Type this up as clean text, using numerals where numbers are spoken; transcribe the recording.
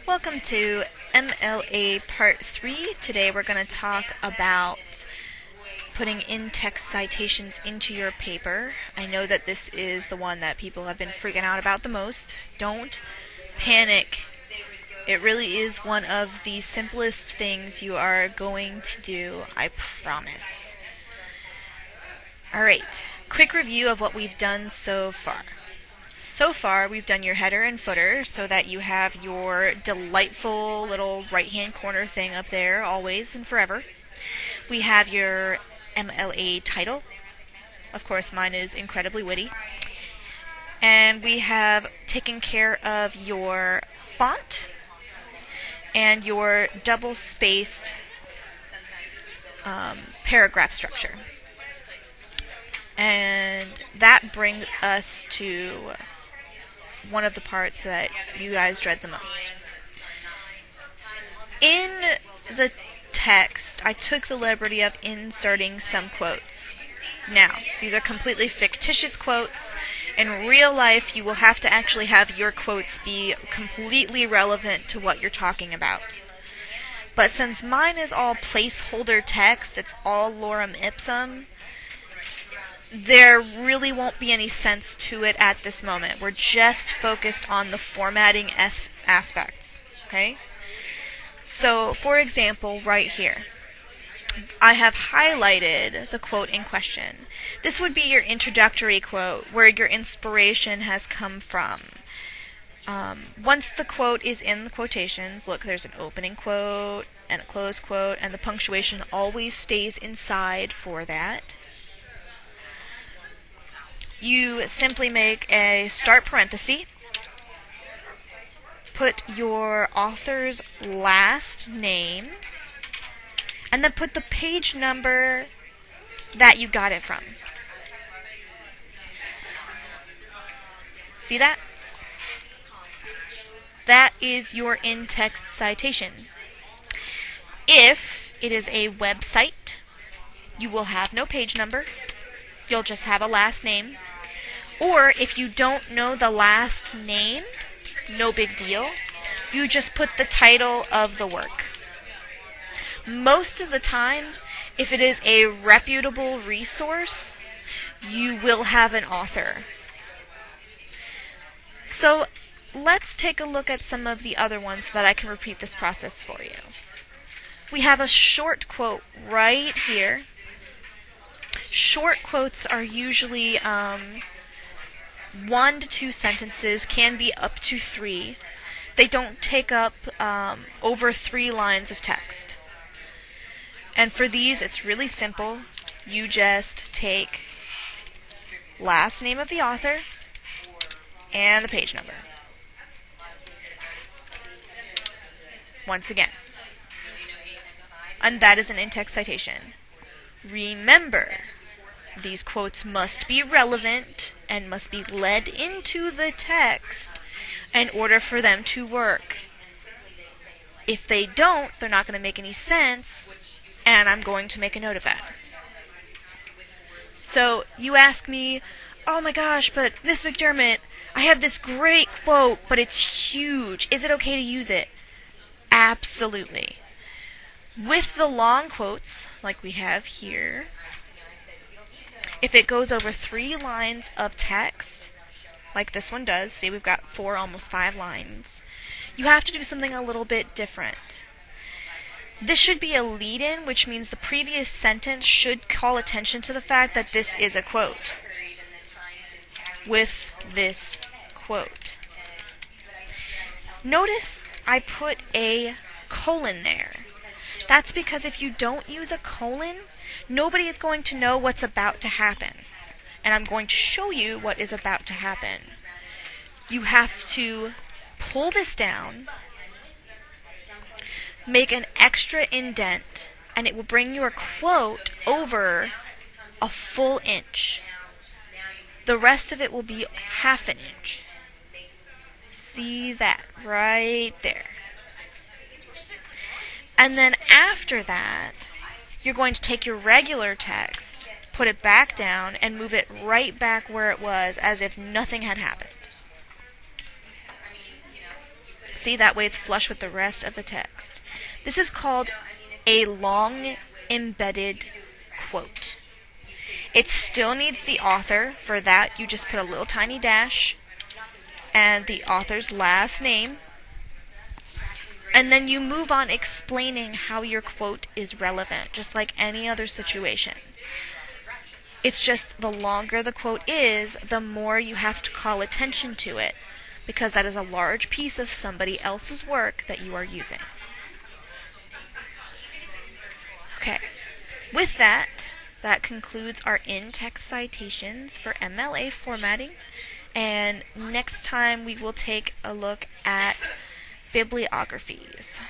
Welcome to MLA Part 3. Today we're going to talk about putting in-text citations into your paper. I know that this is the one that people have been freaking out about the most. Don't panic. It really is one of the simplest things you are going to do, I promise. Alright, quick review of what we've done so far. So far, we've done your header and footer so that you have your delightful little right-hand corner thing up there always and forever. We have your MLA title. Of course, mine is incredibly witty. And we have taken care of your font and your double-spaced paragraph structure. And that brings us to one of the parts that you guys dread the most. In the text, I took the liberty of inserting some quotes. Now, these are completely fictitious quotes. In real life, you will have to actually have your quotes be completely relevant to what you're talking about. But since mine is all placeholder text, it's all lorem ipsum, there really won't be any sense to it at this moment. We're just focused on the formatting aspects, okay? So, for example, right here, I have highlighted the quote in question. This would be your introductory quote, where your inspiration has come from. Once the quote is in the quotations, look, there's an opening quote and a closed quote, and the punctuation always stays inside for that. You simply make a start parenthesis, put your author's last name, and then put the page number that you got it from. See that? That is your in-text citation. If it is a website, you will have no page number. You'll just have a last name. Or if you don't know the last name, no big deal. You just put the title of the work. Most of the time, if it is a reputable resource, you will have an author. So let's take a look at some of the other ones so that I can repeat this process for you. We have a short quote right here. Short quotes are usually 1 to 2 sentences, can be up to 3. They don't take up over 3 lines of text. And for these, it's really simple. You just take last name of the author and the page number. Once again. And that is an in-text citation. Remember, these quotes must be relevant and must be led into the text in order for them to work. If they don't, they're not going to make any sense, and I'm going to make a note of that. So, you ask me, oh my gosh, but Miss McDermott, I have this great quote, but it's huge. Is it okay to use it? Absolutely. With the long quotes, like we have here, if it goes over 3 lines of text, like this one does, see we've got 4, almost 5 lines, you have to do something a little bit different. This should be a lead-in, which means the previous sentence should call attention to the fact that this is a quote. With this quote. Notice I put a colon there. That's because if you don't use a colon, nobody is going to know what's about to happen. And I'm going to show you what is about to happen. You have to pull this down, make an extra indent, and it will bring your quote over a full inch. The rest of it will be half an inch. See that right there. And then after that, you're going to take your regular text, put it back down, and move it right back where it was as if nothing had happened. See, that way it's flush with the rest of the text. This is called a long embedded quote. It still needs the author. For that, you just put a little tiny dash and the author's last name. And then you move on explaining how your quote is relevant, just like any other situation. It's just the longer the quote is, the more you have to call attention to it, because that is a large piece of somebody else's work that you are using. Okay, with that concludes our in-text citations for MLA formatting, and next time we will take a look at bibliographies.